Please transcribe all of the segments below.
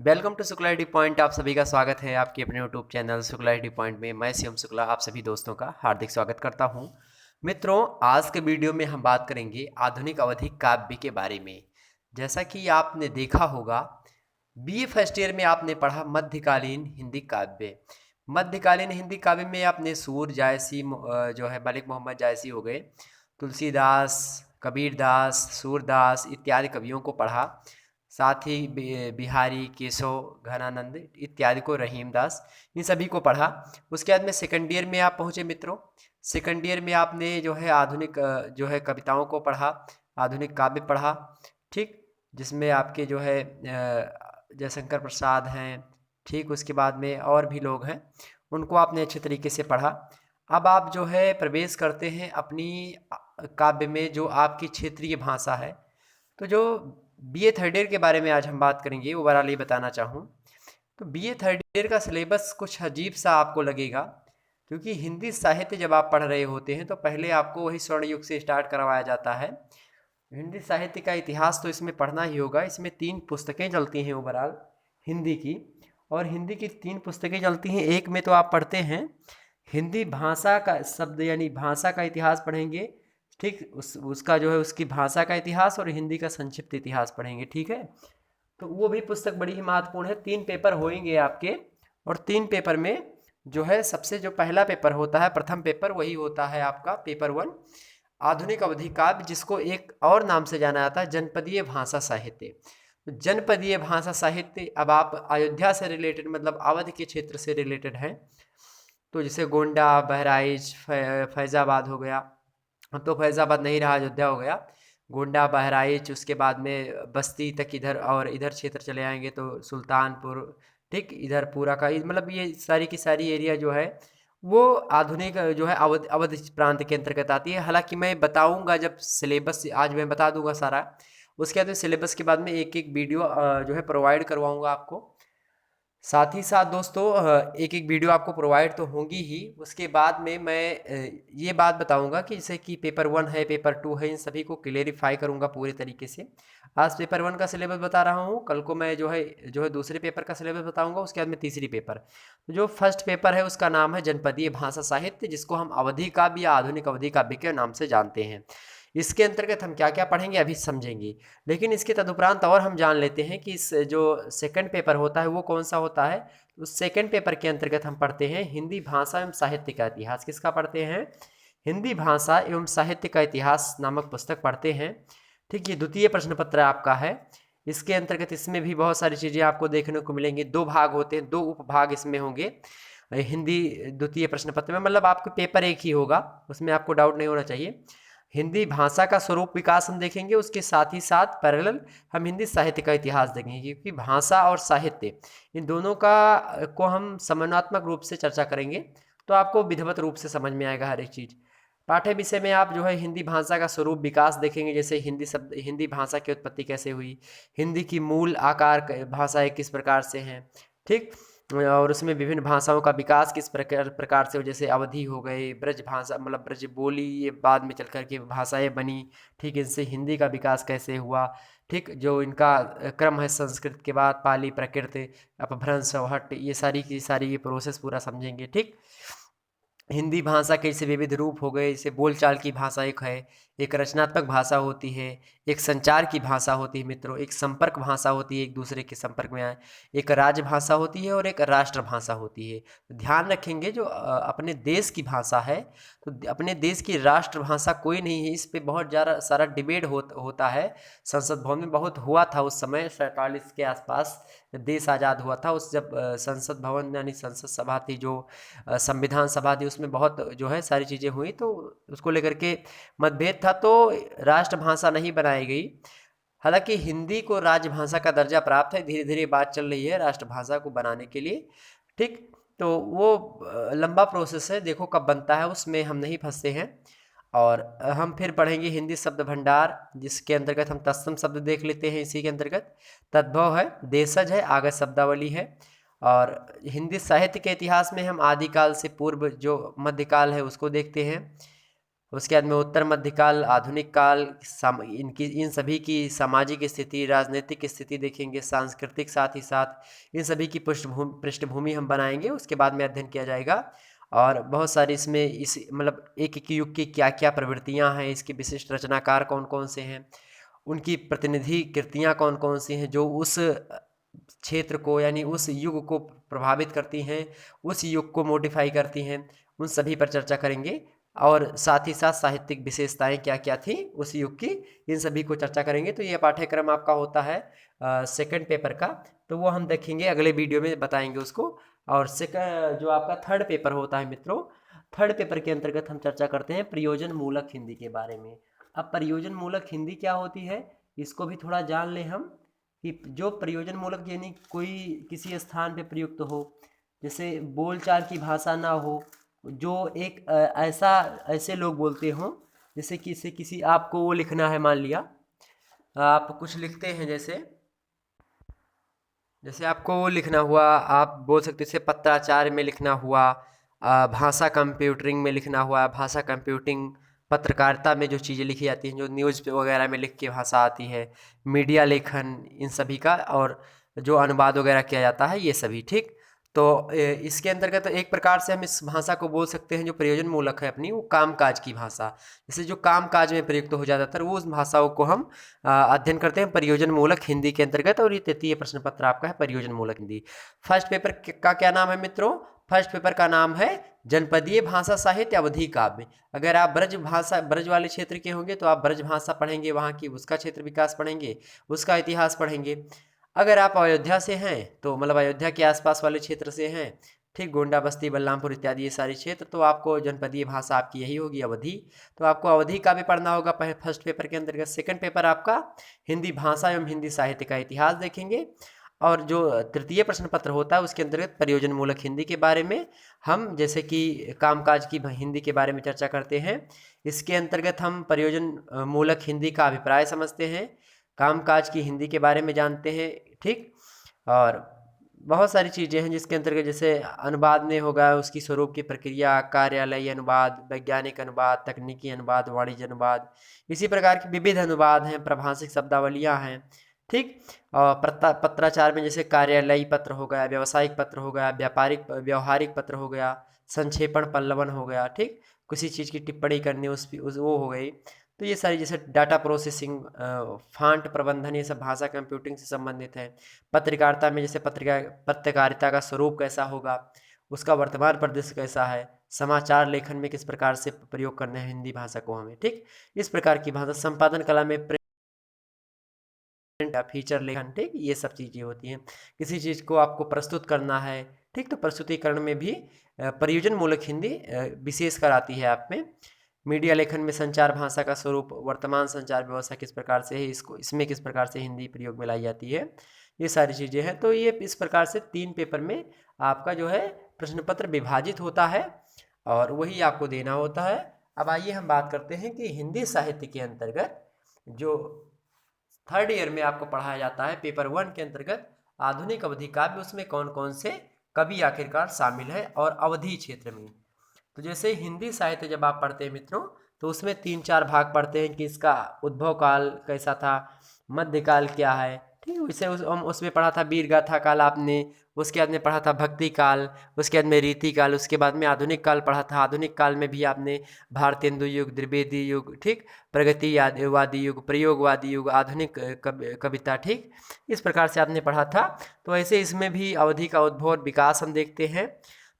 Welcome to Shukla D point. आप सभी का स्वागत है आपके अपने YouTube channel Shukla D point में। मैं शिवम शुक्ला आप सभी दोस्तों का हार्दिक स्वागत करता हूं। मित्रों, आज के वीडियो में हम बात करेंगे आधुनिक अवधि काव्य के बारे में। जैसा कि आपने देखा होगा, बीए फर्स्ट ईयर में आपने पढ़ा मध्यकालीन हिंदी काव्य। मध्यकालीन हिंदी काव्य में आपने सूर जायसी जो है मलिक मोहम्मद जायसी हो गए, तुलसीदास, कबीरदास, सूरदास इत्यादि कवियों को पढ़ा। साथ ही बिहारी, केशव, घनानंद इत्यादि को, रहीमदास, इन सभी को पढ़ा। उसके बाद में सेकंड ईयर में आप पहुँचे मित्रों। सेकंड ईयर में आपने जो है आधुनिक जो है कविताओं को पढ़ा, आधुनिक काव्य पढ़ा। ठीक, जिसमें आपके जो है जयशंकर प्रसाद हैं। ठीक, उसके बाद में और भी लोग हैं, उनको आपने अच्छे तरीके से पढ़ा। अब आप जो है प्रवेश करते हैं अपनी काव्य में, जो आपकी क्षेत्रीय भाषा है। तो जो बीए थर्ड ईयर के बारे में आज हम बात करेंगे, ओवरऑल ये बताना चाहूँ तो बीए थर्ड ईयर का सिलेबस कुछ अजीब सा आपको लगेगा, क्योंकि हिंदी साहित्य जब आप पढ़ रहे होते हैं तो पहले आपको वही स्वर्ण युग से स्टार्ट करवाया जाता है। हिंदी साहित्य का इतिहास तो इसमें पढ़ना ही होगा। इसमें 3 पुस्तकें चलती हैं ओवरऑल हिंदी की, और हिंदी की 3 पुस्तकें चलती हैं। एक में तो आप पढ़ते हैं हिंदी भाषा का शब्द, यानी भाषा का इतिहास पढ़ेंगे। ठीक, उसका जो है उसकी भाषा का इतिहास और हिंदी का संक्षिप्त इतिहास पढ़ेंगे। ठीक है, तो वो भी पुस्तक बड़ी ही महत्वपूर्ण है। 3 पेपर होंगे आपके, और 3 पेपर में जो है सबसे जो पहला पेपर होता है, प्रथम पेपर, वही होता है आपका पेपर 1, आधुनिक अवधि काव्य, जिसको एक और नाम से जाना जाता है जनपदीय भाषा साहित्य। तो जनपदीय भाषा साहित्य, अब आप अयोध्या से रिलेटेड, मतलब अवध के क्षेत्र से रिलेटेड हैं, तो जैसे गोंडा, बहराइच, फैज़ाबाद हो गया। अब तो फैज़ाबाद नहीं रहा, अयोध्या हो गया। गोंडा, बहराइच, उसके बाद में बस्ती तक इधर, और इधर क्षेत्र चले आएंगे तो सुल्तानपुर। ठीक, इधर पूरा का मतलब ये सारी की सारी एरिया जो है वो आधुनिक जो है अवध अवध प्रांत के अंतर्गत आती है। हालांकि मैं बताऊंगा जब सिलेबस, आज मैं बता दूंगा सारा। उसके बाद में सिलेबस के बाद में एक एक वीडियो जो है प्रोवाइड करवाऊंगा आपको। साथ ही साथ दोस्तों एक एक वीडियो आपको प्रोवाइड तो होंगी ही। उसके बाद में मैं ये बात बताऊंगा कि जैसे कि पेपर 1 है, पेपर 2 है, इन सभी को क्लेरिफाई करूंगा पूरे तरीके से। आज पेपर 1 का सिलेबस बता रहा हूँ, कल को मैं जो है दूसरे पेपर का सिलेबस बताऊंगा। उसके बाद में तीसरी पेपर। तो जो फर्स्ट पेपर है उसका नाम है जनपदीय भाषा साहित्य, जिसको हम अवधि काव्य या आधुनिक अवधि काव्य के नाम से जानते हैं। इसके अंतर्गत हम क्या क्या पढ़ेंगे अभी समझेंगे, लेकिन इसके तदुपरांत और हम जान लेते हैं कि इस जो सेकंड पेपर होता है वो कौन सा होता है। उस सेकंड पेपर के अंतर्गत हम पढ़ते हैं हिंदी भाषा एवं साहित्य का इतिहास। किसका पढ़ते हैं? हिंदी भाषा एवं साहित्य का इतिहास नामक पुस्तक पढ़ते हैं। ठीक, ये द्वितीय प्रश्न पत्र आपका है। इसके अंतर्गत इसमें भी बहुत सारी चीज़ें आपको देखने को मिलेंगी। 2 भाग होते हैं, 2 उपभाग इसमें होंगे हिंदी द्वितीय प्रश्न पत्र में। मतलब आपका पेपर एक ही होगा, उसमें आपको डाउट नहीं होना चाहिए। हिंदी भाषा का स्वरूप विकास हम देखेंगे, उसके साथ ही साथ पैरेलल हम हिंदी साहित्य का इतिहास देखेंगे, क्योंकि भाषा और साहित्य इन दोनों का को हम समन्वयात्मक रूप से चर्चा करेंगे, तो आपको विधिवत रूप से समझ में आएगा हर एक चीज़। पाठ्य विषय में आप जो है हिंदी भाषा का स्वरूप विकास देखेंगे, जैसे हिंदी शब्द, हिंदी भाषा की उत्पत्ति कैसे हुई, हिंदी की मूल आकार भाषाएं किस प्रकार से हैं। ठीक, और उसमें विभिन्न भाषाओं का विकास किस प्रकार प्रकार से हो, जैसे अवधी हो गए, ब्रज भाषा मतलब ब्रज बोली, ये बाद में चल कर के भाषाएं बनी। ठीक, इनसे हिंदी का विकास कैसे हुआ। ठीक, जो इनका क्रम है, संस्कृत के बाद पाली, प्राकृत, अपभ्रंश, हट, ये सारी की सारी ये प्रोसेस पूरा समझेंगे। ठीक, हिंदी भाषा के जैसे विविध रूप हो गए, जैसे बोलचाल की भाषा एक है, एक रचनात्मक भाषा होती है, एक संचार की भाषा होती है मित्रों, एक संपर्क भाषा होती है, एक दूसरे के संपर्क में आए, एक राजभाषा होती है, और एक राष्ट्रभाषा होती है। तो ध्यान रखेंगे, जो अपने देश की भाषा है, तो अपने देश की राष्ट्रभाषा कोई नहीं है। इस पे बहुत ज़्यादा सारा डिबेट होता है। संसद भवन में बहुत हुआ था उस समय 47 के आसपास, जब देश आज़ाद हुआ था। उस जब संसद भवन यानी संसद सभा थी, जो संविधान सभा थी, उसमें बहुत जो है सारी चीज़ें हुई, तो उसको लेकर के मतभेद था, तो राष्ट्रभाषा नहीं बनाई गई। हालांकि हिंदी को राजभाषा का दर्जा प्राप्त है, धीरे धीरे बात चल रही है राष्ट्रभाषा को बनाने के लिए। ठीक, तो वो लंबा प्रोसेस है, देखो कब बनता है, उसमें हम नहीं फंसते हैं। और हम फिर पढ़ेंगे हिंदी शब्द भंडार, जिसके अंतर्गत हम तत्सम शब्द देख लेते हैं। इसी के अंतर्गत तद्भव है, देशज है, आगत शब्दावली है। और हिंदी साहित्य के इतिहास में हम आदिकाल से पूर्व जो मध्यकाल है उसको देखते हैं। उसके बाद में उत्तर मध्यकाल, आधुनिक काल, इन सभी की सामाजिक स्थिति, राजनीतिक स्थिति देखेंगे, सांस्कृतिक, साथ ही साथ इन सभी की पृष्ठभूमि हम बनाएंगे। उसके बाद में अध्ययन किया जाएगा और बहुत सारी इसमें इस मतलब एक एक युग की क्या क्या प्रवृत्तियाँ हैं, इसके विशिष्ट रचनाकार कौन कौन से हैं, उनकी प्रतिनिधि कृतियाँ कौन कौन सी हैं जो उस क्षेत्र को यानी उस युग को प्रभावित करती हैं, उस युग को मॉडिफाई करती हैं, उन सभी पर चर्चा करेंगे। और साथ ही साथ साहित्यिक विशेषताएं क्या क्या थी उस युग की, इन सभी को चर्चा करेंगे। तो ये पाठ्यक्रम आपका होता है सेकंड पेपर का, तो वो हम देखेंगे अगले वीडियो में बताएंगे उसको। और सेकंड जो आपका थर्ड पेपर होता है मित्रों, थर्ड पेपर के अंतर्गत हम चर्चा करते हैं प्रयोजन मूलक हिंदी के बारे में। अब प्रयोजन मूलक हिंदी क्या होती है, इसको भी थोड़ा जान लें हम कि जो प्रयोजन मूलक यानी कोई किसी स्थान पे प्रयुक्त हो, जैसे बोलचाल की भाषा ना हो, जो एक ऐसे लोग बोलते हों, जैसे किसी आपको वो लिखना है, मान लिया आप कुछ लिखते हैं, जैसे आपको वो लिखना हुआ, आप बोल सकते हैं जैसे पत्राचार में लिखना हुआ, भाषा कंप्यूटरिंग में लिखना हुआ, भाषा कंप्यूटिंग, पत्रकारिता में जो चीज़ें लिखी जाती हैं, जो न्यूज़ वगैरह में लिख के भाषा आती है, मीडिया लेखन, इन सभी का, और जो अनुवाद वगैरह किया जाता है, ये सभी ठीक। तो इसके अंतर्गत एक प्रकार से हम इस भाषा को बोल सकते हैं जो प्रयोजन मूलक है अपनी, वो कामकाज की भाषा, जैसे जो कामकाज में प्रयुक्त हो ज़्यादातर वो उस भाषाओं को हम अध्ययन करते हैं प्रयोजन मूलक हिंदी के अंतर्गत। और ये तृतीय प्रश्न पत्र आपका है प्रयोजन मूलक हिंदी। फर्स्ट पेपर का क्या नाम है मित्रों? फर्स्ट पेपर का नाम है जनपदीय भाषा साहित्य अवधि काव्य। अगर आप ब्रज वाले क्षेत्र के होंगे तो आप ब्रज भाषा पढ़ेंगे, वहाँ की उसका क्षेत्र विकास पढ़ेंगे, उसका इतिहास पढ़ेंगे। अगर आप अयोध्या से हैं तो मतलब अयोध्या के आसपास वाले क्षेत्र से हैं, ठीक, गोंडा, बस्ती, बलरामपुर इत्यादि ये सारे क्षेत्र, तो आपको जनपदीय भाषा आपकी यही होगी, अवधि। तो आपको अवधि का भी पढ़ना होगा फर्स्ट पेपर के अंतर्गत। सेकंड पेपर आपका हिंदी भाषा एवं हिंदी साहित्य का इतिहास देखेंगे। और जो तृतीय प्रश्न पत्र होता है उसके अंतर्गत प्रयोजन मूलक हिंदी के बारे में हम जैसे कि कामकाज की हिंदी के बारे में चर्चा करते हैं। इसके अंतर्गत हम प्रयोजन मूलक हिंदी का अभिप्राय समझते हैं, कामकाज की हिंदी के बारे में जानते हैं, ठीक। और बहुत सारी चीज़ें हैं जिसके अंतर्गत, जैसे अनुवाद में होगा उसकी स्वरूप की प्रक्रिया, कार्यालयी अनुवाद, वैज्ञानिक अनुवाद, तकनीकी अनुवाद, वाणिज्य अनुवाद, इसी प्रकार के विविध अनुवाद हैं, प्रभाषिक शब्दावलियाँ हैं, ठीक। और पत्राचार में जैसे कार्यालयी पत्र हो गया, व्यावसायिक पत्र हो गया, व्यवहारिक पत्र हो गया, संक्षेपण पल्लवन हो गया, ठीक, किसी चीज़ की टिप्पणी करनी उस वो हो गई। तो ये सारी जैसे डाटा प्रोसेसिंग, फांट प्रबंधन, ये सब भाषा कंप्यूटिंग से संबंधित है। पत्रकारिता में जैसे पत्रकारिता का स्वरूप कैसा होगा, उसका वर्तमान परिदृश्य कैसा है, समाचार लेखन में किस प्रकार से प्रयोग करना है हिंदी भाषा को हमें, ठीक। इस प्रकार की भाषा, संपादन कला में फीचर लेखन, ठीक, ये सब चीज़ें होती हैं। किसी चीज़ को आपको प्रस्तुत करना है, ठीक, तो प्रस्तुतिकरण में भी प्रयोजन मूलक हिंदी विशेष कर आती है आप में। मीडिया लेखन में संचार भाषा का स्वरूप, वर्तमान संचार व्यवस्था किस प्रकार से है, इसमें किस प्रकार से हिंदी प्रयोग में लाई जाती है, ये सारी चीज़ें हैं। तो ये इस प्रकार से 3 पेपर में आपका जो है प्रश्न पत्र विभाजित होता है और वही आपको देना होता है। अब आइए हम बात करते हैं कि हिंदी साहित्य के अंतर्गत जो थर्ड ईयर में आपको पढ़ाया जाता है पेपर 1 के अंतर्गत आधुनिक अवधि काव्य, उसमें कौन कौन से कवि आखिरकार शामिल है और अवधि क्षेत्र में। तो जैसे हिंदी साहित्य जब आप पढ़ते हैं मित्रों, तो उसमें 3-4 भाग पढ़ते हैं कि इसका उद्भव काल कैसा था, मध्यकाल क्या है, ठीक। वैसे उसमें पढ़ा था वीर गाथा काल आपने, उसके बाद में पढ़ा था भक्ति काल, उसके बाद में रीति काल, उसके बाद में आधुनिक काल पढ़ा था। आधुनिक काल में भी आपने भारतेंदु युग, द्विवेदी युग, ठीक, प्रगतिवादी युग, प्रयोगवादी युग, आधुनिक कविता, ठीक, इस प्रकार से आपने पढ़ा था। तो ऐसे इसमें भी अवधि का उद्भव और विकास हम देखते हैं।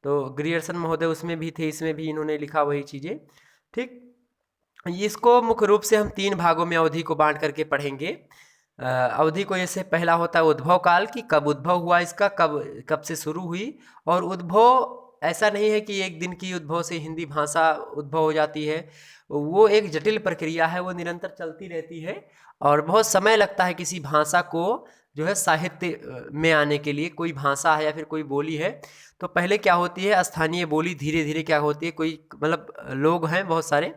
तो ग्रियर्सन महोदय उसमें भी थे, इसमें भी इन्होंने लिखा वही चीज़ें, ठीक। इसको मुख्य रूप से हम 3 भागों में अवधि को बांट करके पढ़ेंगे। अवधि को जैसे पहला होता है उद्भव काल, की कब उद्भव हुआ इसका, कब कब से शुरू हुई। और उद्भव ऐसा नहीं है कि एक दिन की उद्भव से हिंदी भाषा उद्भव हो जाती है, वो एक जटिल प्रक्रिया है, वो निरंतर चलती रहती है और बहुत समय लगता है किसी भाषा को जो है साहित्य में आने के लिए। कोई भाषा है या फिर कोई बोली है तो पहले क्या होती है स्थानीय बोली, धीरे धीरे क्या होती है, कोई मतलब लोग हैं बहुत सारे,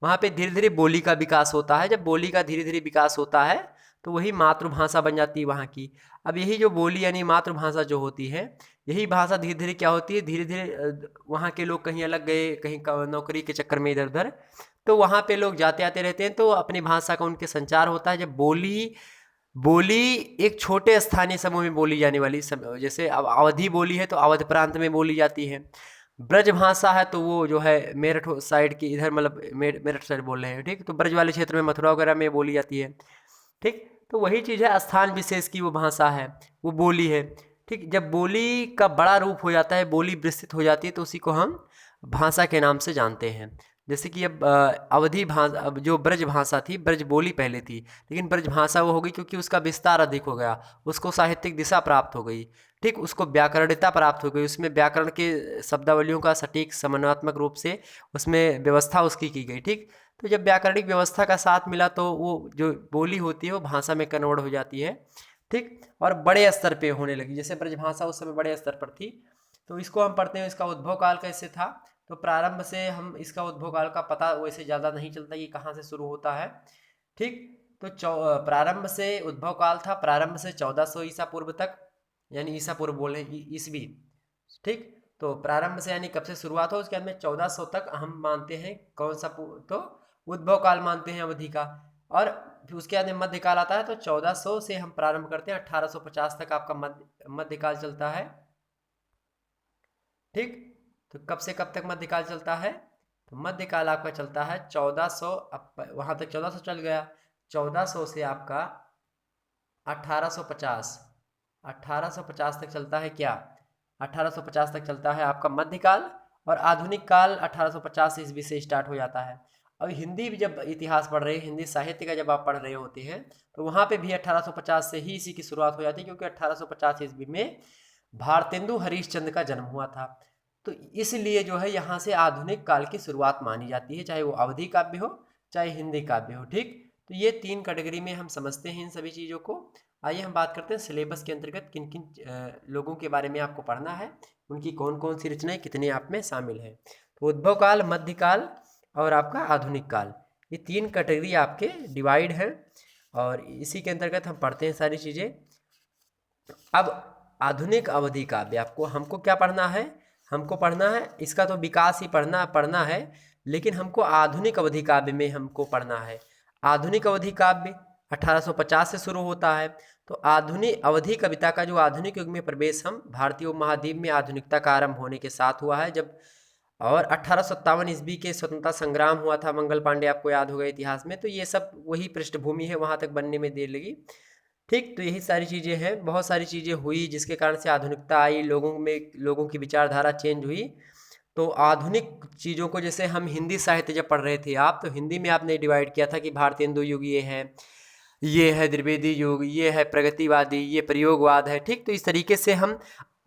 वहाँ पे धीरे धीरे बोली का विकास होता है। जब बोली का धीरे धीरे विकास होता है तो वही मातृभाषा बन जाती है वहाँ की। अब यही जो बोली यानी मातृभाषा जो होती है, यही भाषा धीरे धीरे क्या होती है, धीरे धीरे वहाँ के लोग कहीं अलग गए, कहीं नौकरी के चक्कर में इधर उधर, तो वहाँ पे लोग जाते आते रहते हैं, तो अपनी भाषा का उनके संचार होता है। जब बोली बोली एक छोटे स्थानीय समूह में बोली जाने वाली जैसे अब अवधी बोली है तो अवध प्रांत में बोली जाती है। ब्रज भाषा है तो वो जो है मेरठ साइड की इधर मतलब मेरठ साइड बोल रहे हैं, ठीक। तो ब्रज वाले क्षेत्र में मथुरा वगैरह में बोली जाती है, ठीक। तो वही चीज़ है, स्थान विशेष की वो भाषा है, वो बोली है, ठीक। जब बोली का बड़ा रूप हो जाता है, बोली विस्तृत हो जाती है, तो उसी को हम भाषा के नाम से जानते हैं। जैसे कि अब अवधी भाषा, अब जो ब्रज भाषा थी, ब्रज बोली पहले थी, लेकिन ब्रज भाषा वो हो गई क्योंकि उसका विस्तार अधिक हो गया, उसको साहित्यिक दिशा प्राप्त हो गई, ठीक। उसको व्याकरणिता प्राप्त हो गई, उसमें व्याकरण के शब्दावलियों का सटीक समन्वयात्मक रूप से उसमें व्यवस्था उसकी की गई, ठीक। तो जब व्याकरणिक व्यवस्था का साथ मिला तो वो जो बोली होती है वो भाषा में कन्वर्ट हो जाती है, ठीक। और बड़े स्तर पे होने लगी, जैसे ब्रजभाषा उस समय बड़े स्तर पर थी। तो इसको हम पढ़ते हैं, इसका उद्भव काल कैसे था। तो प्रारंभ से हम इसका उद्भव काल का पता वैसे ज़्यादा नहीं चलता कि कहाँ से शुरू होता है, ठीक। तो प्रारंभ से उद्भव काल था, प्रारंभ से 1400 ईसा पूर्व तक, यानी ईसा पूर्व बोले ईसवी, ठीक। तो प्रारंभ से यानी कब से शुरुआत हो, उसके बाद में 1400 तक हम मानते हैं कौन सा, तो उद्भव काल मानते हैं अवधि का। और फिर उसके बाद में मध्यकाल आता है, तो 1400 से हम प्रारंभ करते हैं, 1850 तक आपका मध्यकाल चलता है, ठीक। तो कब से कब तक मध्यकाल चलता है, तो मध्यकाल आपका चलता है 1400, वहाँ तक 1400 चल गया, 1400 से आपका 1850, 1850 तक चलता है क्या, 1850 तक चलता है आपका मध्यकाल। और आधुनिक काल 1850 ईस्वी से स्टार्ट हो जाता है। अब हिंदी भी जब इतिहास पढ़ रहे हैं, हिंदी साहित्य का जब आप पढ़ रहे होते हैं, तो वहाँ पे भी 1850 से ही इसी की शुरुआत हो जाती है, क्योंकि 1850 ईस्वी में भारतेंदु हरिश्चंद्र का जन्म हुआ था। तो इसलिए जो है यहाँ से आधुनिक काल की शुरुआत मानी जाती है, चाहे वो अवधी काव्य हो चाहे हिंदी काव्य हो, ठीक। तो ये 3 कैटेगरी में हम समझते हैं इन सभी चीज़ों को। आइए हम बात करते हैं सिलेबस के अंतर्गत किन किन लोगों के बारे में आपको पढ़ना है, उनकी कौन कौन सी रचनाएं कितने आप में शामिल है। तो उद्भव काल, मध्यकाल और आपका आधुनिक काल, ये 3 कैटेगरी आपके डिवाइड हैं, और इसी के अंतर्गत हम पढ़ते हैं सारी चीज़ें। अब आधुनिक अवधि काव्य आपको हमको क्या पढ़ना है, हमको पढ़ना है इसका तो विकास ही पढ़ना है, लेकिन हमको आधुनिक अवधि काव्य में हमको पढ़ना है। आधुनिक अवधि काव्य 1850 से शुरू होता है। तो आधुनिक अवधि कविता का जो आधुनिक युग में प्रवेश हम भारतीय उपमहाद्वीप में आधुनिकता का आरंभ होने के साथ हुआ है, जब और 1857 ईस्वी के स्वतंत्रता संग्राम हुआ था, मंगल पांडे आपको याद होगा इतिहास में। तो ये सब वही पृष्ठभूमि है, वहाँ तक बनने में देर लगी, ठीक। तो यही सारी चीज़ें हैं, बहुत सारी चीज़ें हुई जिसके कारण से आधुनिकता आई, लोगों की विचारधारा चेंज हुई। तो आधुनिक चीज़ों को, जैसे हम हिंदी साहित्य जब पढ़ रहे थे आप, तो हिंदी में आपने डिवाइड किया था कि भारतेंदु युग ये है द्विवेदी युग, ये है प्रगतिवादी, ये प्रयोगवाद है, ठीक। तो इस तरीके से हम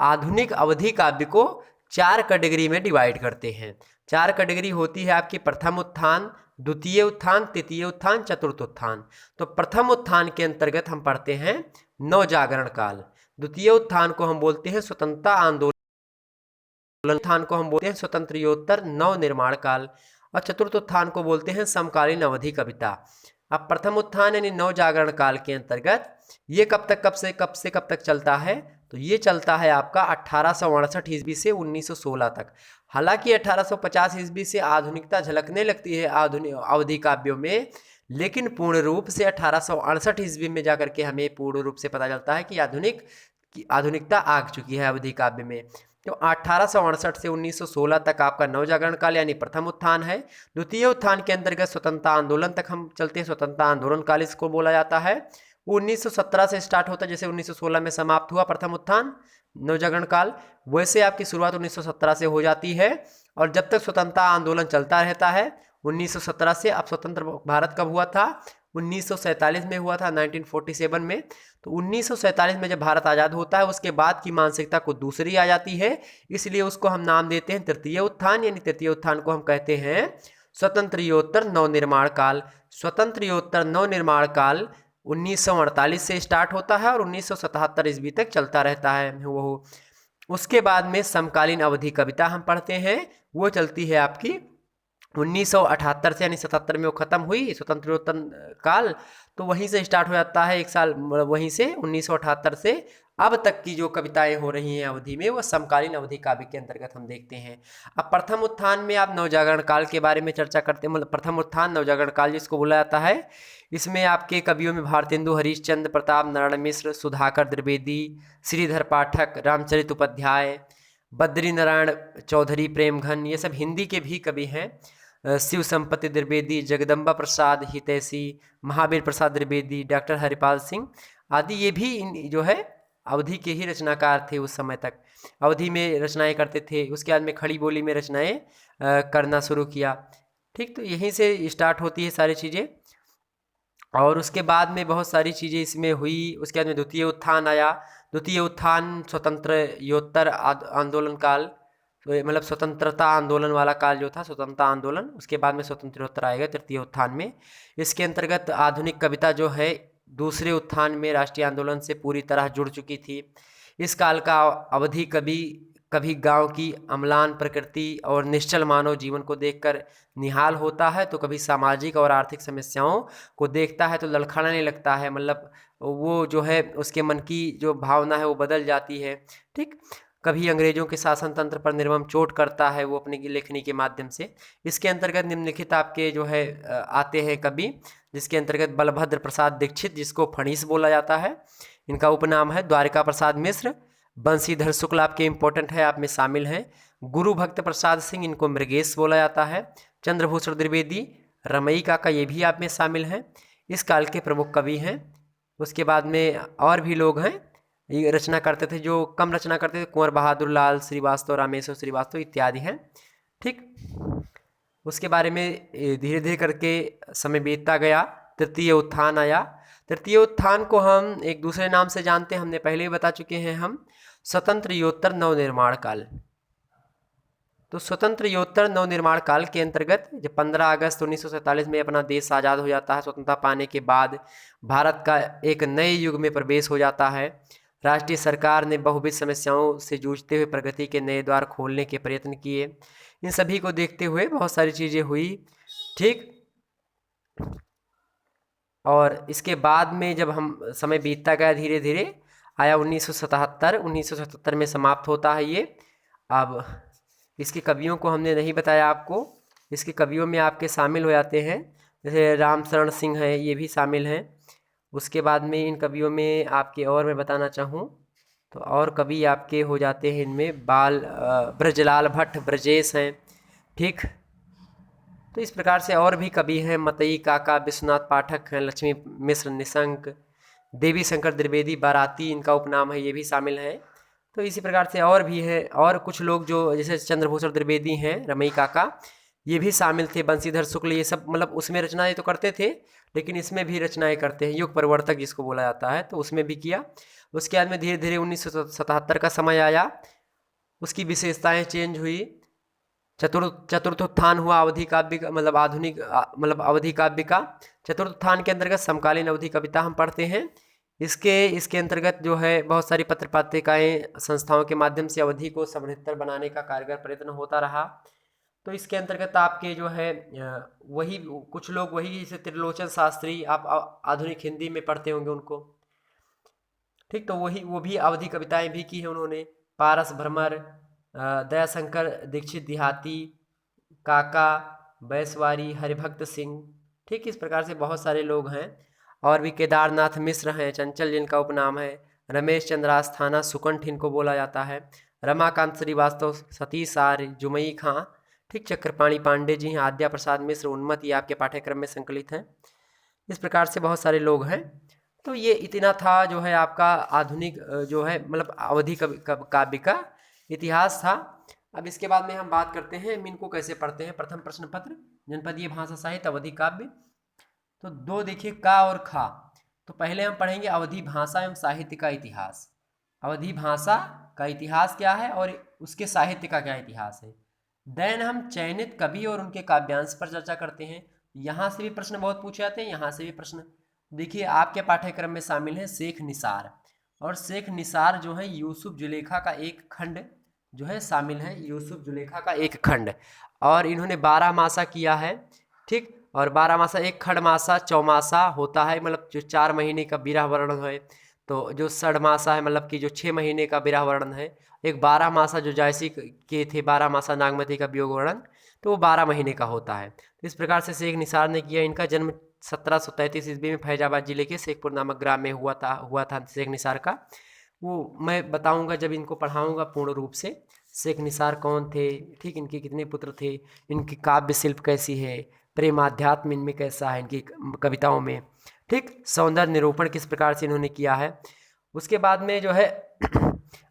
आधुनिक अवधि काव्य को 4 कैटेगरी में डिवाइड करते हैं। 4 कैटेगरी होती है आपकी, प्रथम उत्थान, द्वितीय उत्थान, तृतीय उत्थान, चतुर्थ उत्थान। तो प्रथम उत्थान के अंतर्गत हम पढ़ते हैं नवजागरण काल, द्वितीय उत्थान को हम बोलते हैं स्वतंत्रता आंदोलन, उत्थान को हम बोलते हैं स्वतंत्रोत्तर नव निर्माण काल, और चतुर्थ उत्थान को बोलते हैं समकालीन अवधि कविता। अब प्रथम उत्थान यानी नवजागरण काल के अंतर्गत ये कब से कब तक चलता है, तो ये चलता है आपका 1868 ईस्वी से 1916 तक। हालांकि 1850 ईस्वी से आधुनिकता झलकने लगती है आधुनिक अवधि काव्यों में, लेकिन पूर्ण रूप से 1868 ईस्वी में जाकर के हमें पूर्ण रूप से पता चलता है कि आधुनिकता आ चुकी है अवधि काव्य में। तो 1868 से 1916 तक आपका नवजागरण काल यानी प्रथम उत्थान है। द्वितीय उत्थान के अंतर्गत स्वतंत्रता आंदोलन तक हम चलते हैं, स्वतंत्रता आंदोलन काल इसको बोला जाता है। वो 1917 से स्टार्ट होता है, जैसे 1916 में समाप्त हुआ प्रथम उत्थान नवजागरण काल, वैसे आपकी शुरुआत 1917 से हो जाती है, और जब तक स्वतंत्रता आंदोलन चलता रहता है 1917 से। अब स्वतंत्र भारत कब हुआ था, 1947 में हुआ था, 1947 में। तो 1947 में जब भारत आज़ाद होता है, उसके बाद की मानसिकता को दूसरी आ जाती है, इसलिए उसको हम नाम देते हैं तृतीय उत्थान, यानी तृतीय उत्थान को हम कहते हैं स्वतंत्रोत्तर नवनिर्माण काल। स्वतंत्रोत्तर नवनिर्माण काल 1948 से स्टार्ट होता है और 1977 ईस्वी तक चलता रहता है वो। उसके बाद में समकालीन अवधि कविता हम पढ़ते हैं, वो चलती है आपकी 1978 से यानी 77 में वो ख़त्म हुई स्वतंत्रोत्तर काल। तो वहीं से स्टार्ट हो जाता है एक साल, वहीं से 1978 से अब तक की जो कविताएं हो रही हैं अवधि में, वो समकालीन अवधि काव्य के अंतर्गत हम देखते हैं। अब प्रथम उत्थान में आप नवजागरण काल के बारे में चर्चा करते हैं, मतलब प्रथम उत्थान नवजागरण काल जिसको बोला जाता है। इसमें आपके कवियों में भारतेंदु हरिश्चंद्र, प्रताप नारायण मिश्र, सुधाकर द्विवेदी, श्रीधर पाठक, रामचरित उपाध्याय, बद्री नारायण चौधरी, प्रेमघन, ये सब हिंदी के भी कवि हैं। शिव संपत्ति द्विवेदी, जगदम्बा प्रसाद हितैषी, महावीर प्रसाद द्विवेदी, डॉक्टर हरिपाल सिंह आदि, ये भी जो है अवधि के ही रचनाकार थे। उस समय तक अवधि में रचनाएं करते थे। उसके बाद में खड़ी बोली में रचनाएं करना शुरू किया। ठीक, तो यहीं से स्टार्ट होती है सारी चीज़ें। और उसके बाद में बहुत सारी चीज़ें इसमें हुई। उसके बाद में द्वितीय उत्थान आया। द्वितीय उत्थान स्वतंत्रयोत्तर आंदोलन काल, तो मतलब स्वतंत्रता आंदोलन वाला काल जो था, स्वतंत्रता आंदोलन, उसके बाद में स्वतंत्रोत्तर आएगा तृतीय उत्थान में। इसके अंतर्गत आधुनिक कविता जो है दूसरे उत्थान में राष्ट्रीय आंदोलन से पूरी तरह जुड़ चुकी थी। इस काल का अवधि कभी गांव की अम्लान प्रकृति और निश्चल मानव जीवन को देखकर निहाल होता है, तो कभी सामाजिक और आर्थिक समस्याओं को देखता है तो लड़खड़ाने लगता है। मतलब वो जो है उसके मन की जो भावना है वो बदल जाती है। ठीक, कभी अंग्रेजों के शासन तंत्र पर निर्मम चोट करता है वो अपनी लेखनी के माध्यम से। इसके अंतर्गत निम्नलिखित आपके जो है आते हैं कवि, जिसके अंतर्गत बलभद्र प्रसाद दीक्षित, जिसको फणीस बोला जाता है, इनका उपनाम है। द्वारिका प्रसाद मिश्र, बंशीधर शुक्ल आपके इम्पोर्टेंट है, आप में शामिल हैं। गुरु भक्त प्रसाद सिंह, इनको मृगेश बोला जाता है। चंद्रभूषण द्विवेदी, रमई काका, ये भी आप में शामिल हैं। इस काल के प्रमुख कवि हैं। उसके बाद में और भी लोग हैं ये रचना करते थे, जो कम रचना करते थे, कुंवर बहादुर लाल श्रीवास्तव, रामेश्वर श्रीवास्तव इत्यादि हैं। ठीक, उसके बारे में धीरे धीरे करके समय बीतता गया। तृतीय उत्थान आया। तृतीय उत्थान को हम एक दूसरे नाम से जानते हैं, हमने पहले ही बता चुके हैं, हम स्वतंत्रयोत्तर नवनिर्माण काल। तो स्वतंत्रयोत्तर नवनिर्माण काल के अंतर्गत जब 15 अगस्त 1947 में अपना देश आज़ाद हो जाता है, स्वतंत्रता पाने के बाद भारत का एक नए युग में प्रवेश हो जाता है। राष्ट्रीय सरकार ने बहुविध समस्याओं से जूझते हुए प्रगति के नए द्वार खोलने के प्रयत्न किए। इन सभी को देखते हुए बहुत सारी चीज़ें हुई। ठीक, और इसके बाद में जब हम समय बीतता गया धीरे धीरे, आया 1977 में समाप्त होता है ये। अब इसके कवियों को हमने नहीं बताया आपको। इसके कवियों में आपके शामिल हो जाते हैं, जैसे रामशरण सिंह हैं, ये भी शामिल हैं। उसके बाद में इन कवियों में आपके और मैं बताना चाहूँ तो और कवि आपके हो जाते हैं इनमें ब्रजलाल भट्ट, ब्रजेश हैं। ठीक, तो इस प्रकार से और भी कवि हैं, मतई काका, विश्वनाथ पाठक हैं, लक्ष्मी मिश्र निशंक, देवी शंकर द्विवेदी बाराती इनका उपनाम है, ये भी शामिल हैं। तो इसी प्रकार से और भी है, और कुछ लोग जो जैसे चंद्रभूषण द्विवेदी हैं, रमई काका, ये भी शामिल थे। बंशीधर शुक्ल, ये सब मतलब उसमें रचनाएं तो करते थे, लेकिन इसमें भी रचनाएं करते हैं, युग परिवर्तक जिसको बोला जाता है, तो उसमें भी किया। उसके बाद में धीरे धीरे 1977 का समय आया, उसकी विशेषताएं चेंज हुई। चतुर्थ उत्थान हुआ अवधि काव्य का, मतलब आधुनिक मतलब अवधि काव्य का। चतुर्थ उत्थान के अंतर्गत समकालीन अवधि कविता हम पढ़ते हैं। इसके अंतर्गत जो है बहुत सारी पत्र पत्रिकाएं, संस्थाओं के माध्यम से अवधि को समृद्धतर बनाने का कारगर प्रयत्न होता रहा। तो इसके अंतर्गत आपके जो है वही कुछ लोग, वही जैसे त्रिलोचन शास्त्री, आप आधुनिक हिंदी में पढ़ते होंगे उनको। ठीक, तो वो भी अवधि कविताएं भी की है उन्होंने। पारस भ्रमर, दयाशंकर दीक्षित देहाती, काका, बैसवारी, हरिभक्त सिंह। ठीक, इस प्रकार से बहुत सारे लोग हैं। और भी केदारनाथ मिश्र हैं, चंचल जिनका उपनाम है, रमेश चंद्र आस्थाना, सुकंठ इनको बोला जाता है, रमाकांत श्रीवास्तव, सतीश आर्य, जुमई खां। ठीक, चक्रपाणी पांडे जी हैं, आद्या प्रसाद मिश्र, उन्मत, ये आपके पाठ्यक्रम में संकलित हैं। इस प्रकार से बहुत सारे लोग हैं। तो ये इतना था जो है आपका आधुनिक जो है मतलब अवधि काव्य का इतिहास था। अब इसके बाद में हम बात करते हैं इनको कैसे पढ़ते हैं। प्रथम प्रश्न पत्र, जनपदीय भाषा साहित्य, अवधि काव्य। तो दो देखिए, का और खा। तो पहले हम पढ़ेंगे अवधि भाषा एवं साहित्य का इतिहास। अवधि भाषा का इतिहास क्या है और उसके साहित्य का क्या इतिहास है। देन हम चयनित कवि और उनके काव्यांश पर चर्चा करते हैं। यहाँ से भी प्रश्न बहुत पूछे जाते हैं, यहाँ से भी प्रश्न। देखिए आपके पाठ्यक्रम में शामिल है शेख निसार, और शेख निसार जो है यूसुफ जुलेखा का एक खंड जो है शामिल है, यूसुफ जुलेखा का एक खंड। और इन्होंने 12 मासा किया है, ठीक। और 12 मासा, एक खंड मासा चौमासा होता है, मतलब जो 4 महीने का विरह वर्णन है। तो जो षड मासा है, मतलब कि जो 6 महीने का विरह वर्णन है। एक 12 मासा जो जायसी के थे, 12 मासा नागमती का वियोग वर्णन, तो वो 12 महीने का होता है। तो इस प्रकार से शेख निसार ने किया। इनका जन्म 1733 ईस्वी में फैजाबाद जिले के शेखपुर नामक ग्राम में हुआ था शेख निसार का। वो मैं बताऊंगा जब इनको पढ़ाऊंगा पूर्ण रूप से। शेख निसार कौन थे, ठीक, इनके कितने पुत्र थे, इनकी काव्य शिल्प कैसी है, प्रेमाध्यात्म इनमें कैसा है, इनकी कविताओं में, ठीक, सौंदर्य निरूपण किस प्रकार से इन्होंने किया है। उसके बाद में जो है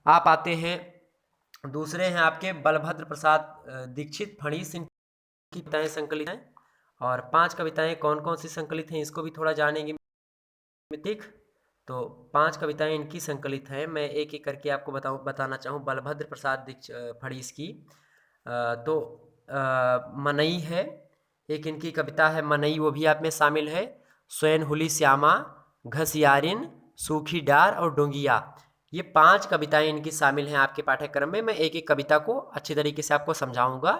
आप आते हैं, दूसरे हैं आपके बलभद्र प्रसाद दीक्षित फणीस। इनकी कविताएं संकलित हैं। और 5 कविताएं कौन कौन सी संकलित हैं इसको भी थोड़ा जानेंगे, ठीक। तो 5 कविताएं इनकी संकलित हैं, मैं एक एक करके आपको बताना चाहूँ। बलभद्र प्रसाद फड़ीस की तो मनई है, एक इनकी कविता है मनई, वो भी आप में शामिल है। स्वयं हुली श्यामा, घसियारिन, सूखी डार और डोंगिया, ये 5 कविताएं इनकी शामिल हैं आपके पाठ्यक्रम में। मैं एक एक कविता को अच्छी तरीके से आपको समझाऊंगा,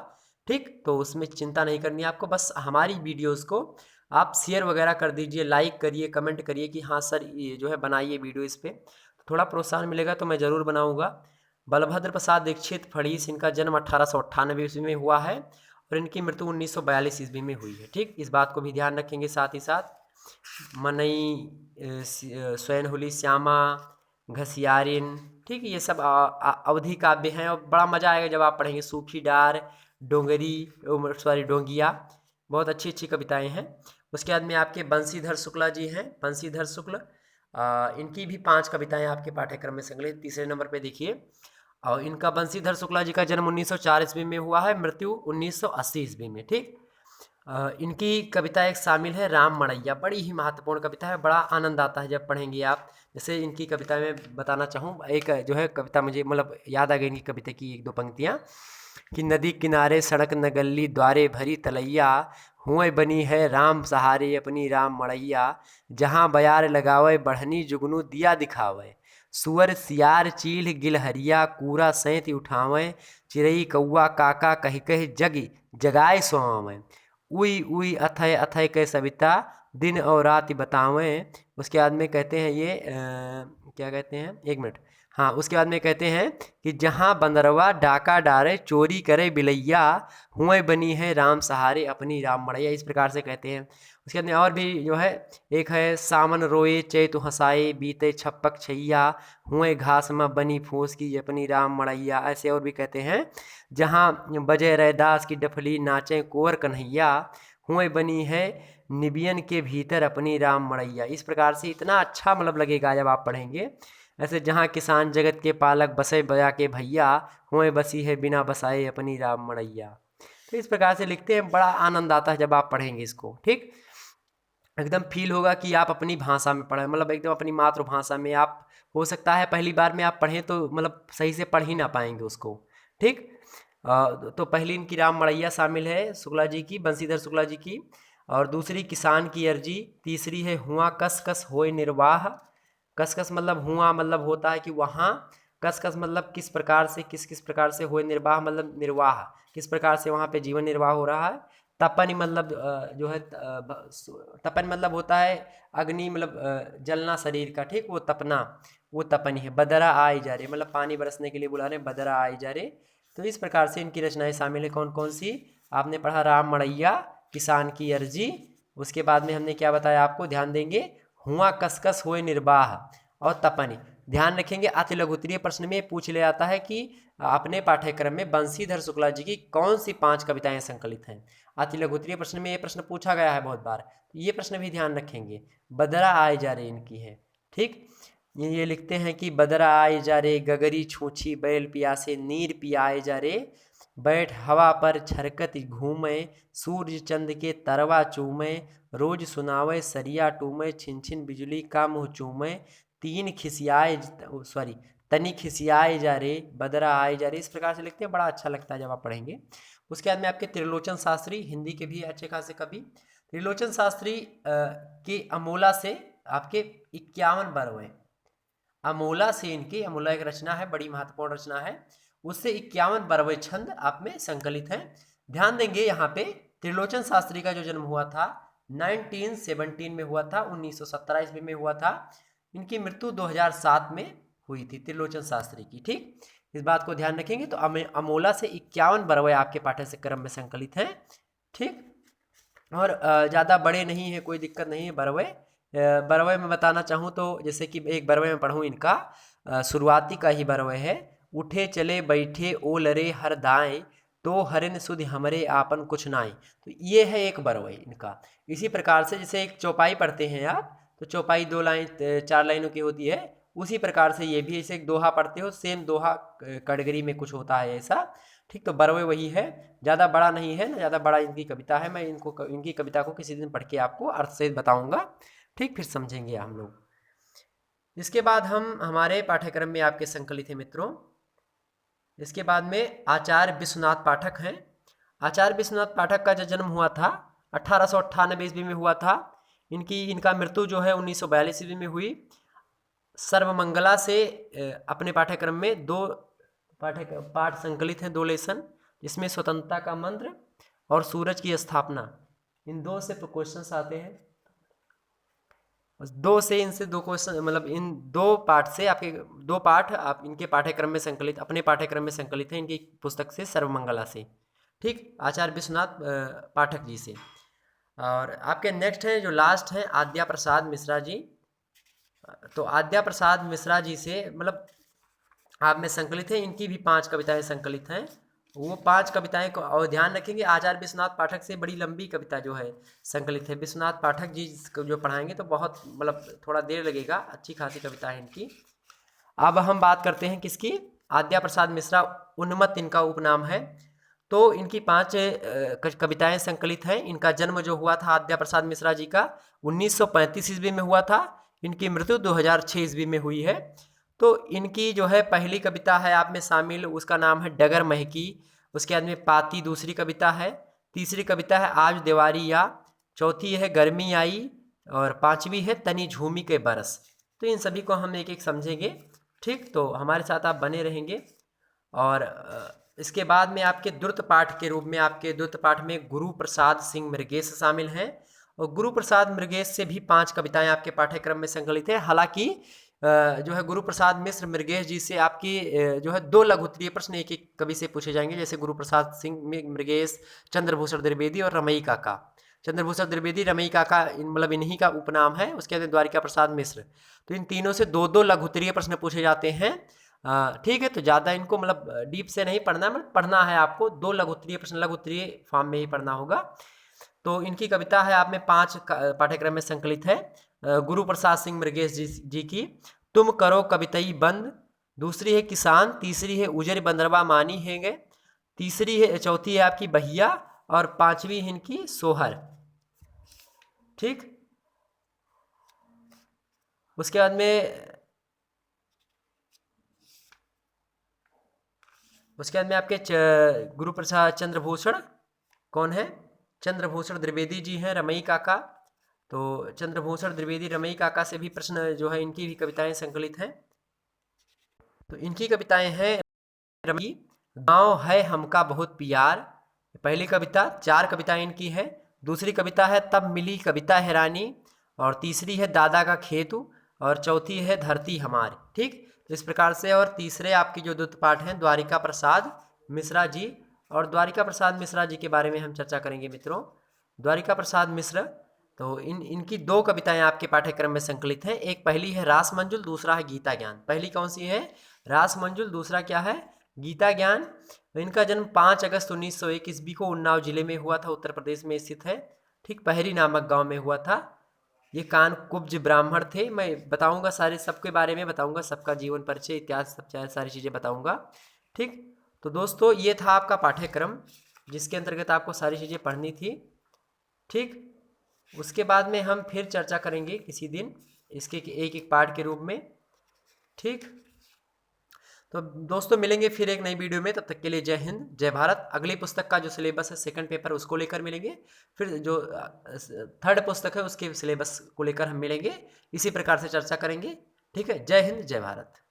ठीक। तो उसमें चिंता नहीं करनी है आपको, बस हमारी वीडियोज़ को आप शेयर वगैरह कर दीजिए, लाइक करिए, कमेंट करिए कि हाँ सर ये जो है बनाइए वीडियो, इस पर थोड़ा प्रोत्साहन मिलेगा तो मैं ज़रूर बनाऊंगा। बलभद्र प्रसाद दीक्षित फड़ीस, इनका जन्म 1898 ईस्वी में हुआ है और इनकी मृत्यु 1942 ईस्वी में हुई है, ठीक। इस बात को भी ध्यान रखेंगे। साथ ही साथ मनई, स्वयं हुली श्यामा, घसियारिन, ठीक, ये सब अवधि काव्य हैं और बड़ा मज़ा आएगा जब आप पढ़ेंगे। सूखी डार, डोंगरी, सॉरी डोंगिया, बहुत अच्छी अच्छी कविताएं हैं। उसके बाद में आपके बंशीधर शुक्ला जी हैं, बंशीधर शुक्ल, इनकी भी 5 कविताएं आपके पाठ्यक्रम में संकलित। तीसरे नंबर पे देखिए, और इनका बंशीधर शुक्ला जी का जन्म 1904 ईस्वी में हुआ है, मृत्यु 1980 ईस्वी में, ठीक। इनकी कविता एक शामिल है राम मड़ैया, बड़ी ही महत्वपूर्ण कविता है, बड़ा आनंद आता है जब पढ़ेंगे आप। जैसे इनकी कविता में बताना चाहूँ, एक जो है कविता मुझे मतलब याद आ गई इनकी कविता की 1-2 पंक्तियाँ, कि नदी किनारे सड़क न गली द्वारे भरी तलैया, हुएं बनी है राम सहारे अपनी राम मड़ैया, जहाँ बयार लगावे बढ़नी जुगनू दिया दिखावे, सुअर सियार चील गिलहरिया कूरा सैंत उठावे, चिड़ई कौआ काका कह कह जगी जगाए सोआवें, उई उई अथय अथय के सविता दिन और रात बतावें। उसके बाद में कहते हैं ये क्या कहते हैं, 1 मिनट, हाँ, उसके बाद में कहते हैं कि जहाँ बंदरवा डाका डारे चोरी करे बिलैया, हुएं बनी है राम सहारे अपनी राम मड़ैया, इस प्रकार से कहते हैं। उसके बाद में और भी जो है, एक है सावन रोए चैतु हंसाए बीते छप्पक छैया, हुएं घास में बनी फूस की अपनी राम मड़ैया, ऐसे और भी कहते हैं। जहाँ बजे रैदास की डफली नाचे कुंवर कन्हैया, हुएं बनी है निबियन के भीतर अपनी राम मड़ैया, इस प्रकार से इतना अच्छा मतलब लगेगा जब आप पढ़ेंगे। ऐसे जहाँ किसान जगत के पालक बसे बया के भैया, हुएं बसी है बिना बसाए अपनी राम मड़ैया। तो इस प्रकार से लिखते हैं, बड़ा आनंद आता है जब आप पढ़ेंगे इसको, ठीक। एकदम फील होगा कि आप अपनी भाषा में पढ़ें, मतलब एकदम अपनी मातृभाषा में। आप हो सकता है पहली बार में आप पढ़ें तो मतलब सही से पढ़ ही ना पाएंगे उसको, ठीक। तो पहली इनकी राम मड़ैया शामिल है शुक्ला जी की, बंशीधर शुक्ला जी की। और दूसरी किसान की अर्जी, तीसरी है हुआ कस कस होए निर्वाह। कस कस मतलब हुआ मतलब होता है कि वहाँ, कस कस मतलब किस प्रकार से, किस किस प्रकार से, होए निर्वाह मतलब निर्वाह, किस प्रकार से वहाँ पे जीवन निर्वाह हो रहा है। तपन मतलब जो है तपन मतलब होता है अग्नि, मतलब जलना शरीर का, ठीक, वो तपना, वो तपन ही है। बदरा आए जा रहे मतलब पानी बरसने के लिए बुला रहे, बदरा आए जा रहे। तो इस प्रकार से इनकी रचनाएं शामिल है। कौन कौन सी आपने पढ़ा, राम मड़ैया, किसान की अर्जी, उसके बाद में हमने क्या बताया आपको, ध्यान देंगे, हुआ कसकस होए निर्वाह और तपनी। ध्यान रखेंगे अति लघुत्तरीय प्रश्न में पूछ ले आता है कि अपने पाठ्यक्रम में बंशीधर शुक्ला जी की कौन सी 5 कविताएं संकलित हैं। अति लघुत्तरीय प्रश्न में ये प्रश्न पूछा गया है बहुत बार, ये प्रश्न भी ध्यान रखेंगे। बदरा आए जा रे इनकी है, ठीक। ये लिखते हैं कि बदरा आए जा रे गगरी छूछी बैल पियासे नीर पियाए जा रे, बैठ हवा पर छरकत घूमे सूर्य चंद के तरवा चूमे, रोज सुनावे सरिया टूमे छिन छिन बिजली का मुँह चूमे, तीन खिसियाए सॉरी तनी खिसियाए जा रे बदरा आए जा रे, इस प्रकार से लिखते हैं, बड़ा अच्छा लगता है जब आप पढ़ेंगे। उसके बाद में आपके त्रिलोचन शास्त्री, हिंदी के भी अच्छे खासे कवि, त्रिलोचन शास्त्री के अमोला से आपके 51 वर्ग हैं। अमोला से इनकी, अमोला एक रचना है, बड़ी महत्वपूर्ण रचना है, उससे 51 बरवे छंद आप में संकलित हैं। ध्यान देंगे यहाँ पे त्रिलोचन शास्त्री का जो जन्म हुआ था 1917 में हुआ था, 1917 ईस्वी में हुआ था। इनकी मृत्यु 2007 में हुई थी त्रिलोचन शास्त्री की। ठीक, इस बात को ध्यान रखेंगे। तो अमोला से 51 बरवे आपके पाठ्यक्रम में संकलित हैं। ठीक, और ज़्यादा बड़े नहीं है, कोई दिक्कत नहीं है। बरवे बरवे में बताना चाहूँ तो जैसे कि एक बरवे में पढ़ूँ इनका, शुरुआती का ही बरवे है। उठे चले बैठे ओ लरे हर दाएं, तो हरिन सुध हमरे आपन कुछ नाई। तो ये है एक बरवे इनका। इसी प्रकार से जैसे एक चौपाई पढ़ते हैं आप, तो चौपाई 2 लाइन 4 लाइनों की होती है, उसी प्रकार से ये भी ऐसे एक दोहा पढ़ते हो, सेम दोहा कैटेगरी में कुछ होता है ऐसा। ठीक, तो बरवे वही है, ज़्यादा बड़ा नहीं है ना ज़्यादा बड़ा इनकी कविता है। मैं इनकी कविता को किसी दिन पढ़ के आपको अर्थ सहित बताऊंगा। ठीक, फिर समझेंगे हम लोग। इसके बाद हम हमारे पाठ्यक्रम में आपके संकलित हैं मित्रों। इसके बाद में आचार्य विश्वनाथ पाठक हैं। आचार्य विश्वनाथ पाठक का जो जन्म हुआ था 1898 ईस्वी में हुआ था। इनका मृत्यु जो है 1942 ईस्वी में हुई। सर्वमंगला से अपने पाठ्यक्रम में 2 पाठ संकलित हैं, 2 लेसन, जिसमें स्वतंत्रता का मंत्र और सूरज की स्थापना, इन 2 से क्वेश्चन आते हैं। 2 से इनसे 2 क्वेश्चन, मतलब इन 2 पाठ से आपके 2 पाठ आप इनके पाठ्यक्रम में संकलित, अपने पाठ्यक्रम में संकलित हैं इनकी पुस्तक से, सर्वमंगला से। ठीक, आचार्य विश्वनाथ पाठक जी से। और आपके नेक्स्ट हैं जो लास्ट हैं आद्या प्रसाद मिश्रा जी। तो आद्या प्रसाद मिश्रा जी से मतलब आप में संकलित है, इनकी भी 5 कविताएं संकलित हैं। वो 5 कविताएं को और ध्यान रखेंगे, आचार्य विश्वनाथ पाठक से बड़ी लंबी कविता जो है संकलित है। विश्वनाथ पाठक जी जो पढ़ाएंगे तो बहुत मतलब थोड़ा देर लगेगा, अच्छी खासी कविता है इनकी। अब हम बात करते हैं किसकी, आद्या प्रसाद मिश्रा, उन्मत्त इनका उपनाम है। तो इनकी 5 कविताएं संकलित हैं। इनका जन्म जो हुआ था आद्या प्रसाद मिश्रा जी का 1935 ईस्वी में हुआ था। इनकी मृत्यु 2006 ईस्वी में हुई है। तो इनकी जो है पहली कविता है आप में शामिल, उसका नाम है डगर महकी। उसके बाद में पाती दूसरी कविता है। तीसरी कविता है आज दिवारी या। चौथी है गर्मी आई। और 5वीं है तनी झूमी के बरस। तो इन सभी को हम एक एक समझेंगे। ठीक, तो हमारे साथ आप बने रहेंगे। और इसके बाद में आपके द्रुत पाठ के रूप में, आपके द्रुत पाठ में गुरु प्रसाद सिंह मृगेश शामिल हैं। और गुरु प्रसाद मृगेश से भी 5 कविताएं आपके पाठ्यक्रम में संकलित है। हालांकि जो है गुरु प्रसाद मिश्र मृगेश जी से आपकी जो है 2 लघु उत्तरीय प्रश्न एक एक कवि से पूछे जाएंगे, जैसे गुरु प्रसाद सिंह मृगेश, चंद्रभूषण द्विवेदी और रमई काका। चंद्रभूषण द्विवेदी, रमई काका मतलब इन्हीं का उपनाम है। उसके बाद द्वारिका प्रसाद मिश्र। तो इन तीनों से 2-2 लघु उत्तरीय प्रश्न पूछे जाते हैं। ठीक है, तो ज़्यादा इनको मतलब डीप से नहीं पढ़ना, मतलब पढ़ना है आपको 2 लघु उत्तरीय प्रश्न, लघु उत्तरीय फॉर्म में ही पढ़ना होगा। तो इनकी कविता है आप में 5 पाठ्यक्रम में संकलित है। गुरु प्रसाद सिंह मृगेश जी की तुम करो कवितई बंद। दूसरी है किसान। तीसरी है उजर बंदरवा मानी हैंगे। तीसरी है, चौथी है आपकी बहिया। और 5वीं है इनकी सोहर। ठीक, उसके बाद में आपके गुरु प्रसाद चंद्रभूषण कौन है, चंद्रभूषण द्विवेदी जी हैं, रमई काका। तो चंद्रभूषण द्विवेदी, रमई काका से भी प्रश्न जो है, इनकी भी कविताएं संकलित हैं। तो इनकी कविताएं हैं रमई, गाँव है हमका बहुत प्यार, पहली कविता। 4 कविताएं इनकी है। दूसरी कविता है तब मिली कविता हैरानी। और तीसरी है दादा का खेतू। और चौथी है धरती हमारी। ठीक, तो इस प्रकार से। और तीसरे आपकी जो द्रुत पाठ हैं द्वारिका प्रसाद मिश्रा जी। और द्वारिका प्रसाद मिश्रा जी के बारे में हम चर्चा करेंगे मित्रों। द्वारिका प्रसाद मिश्र, तो इनकी 2 कविताएं आपके पाठ्यक्रम में संकलित हैं। एक पहली है रास मंजुल, दूसरा है गीता ज्ञान। पहली कौन सी है, रास मंजुल, दूसरा क्या है, गीता ज्ञान। इनका जन्म 5 अगस्त 1901 ईस्वी को उन्नाव जिले में हुआ था, उत्तर प्रदेश में स्थित है। ठीक, पहरी नामक गांव में हुआ था। ये कान कुब्ज ब्राह्मण थे। मैं बताऊंगा सारे, सबके बारे में बताऊंगा, सबका जीवन परिचय इतिहास सब सारी चीज़ें बताऊंगा। ठीक, तो दोस्तों ये था आपका पाठ्यक्रम, जिसके अंतर्गत आपको सारी चीज़ें पढ़नी थी। ठीक, उसके बाद में हम फिर चर्चा करेंगे किसी दिन इसके एक एक पार्ट के रूप में। ठीक, तो दोस्तों मिलेंगे फिर एक नई वीडियो में। तब तक के लिए जय हिंद, जय भारत। अगली पुस्तक का जो सिलेबस है, सेकंड पेपर, उसको लेकर मिलेंगे। फिर जो 3rd पुस्तक है उसके सिलेबस को लेकर हम मिलेंगे, इसी प्रकार से चर्चा करेंगे। ठीक है। जय हिंद, जय भारत।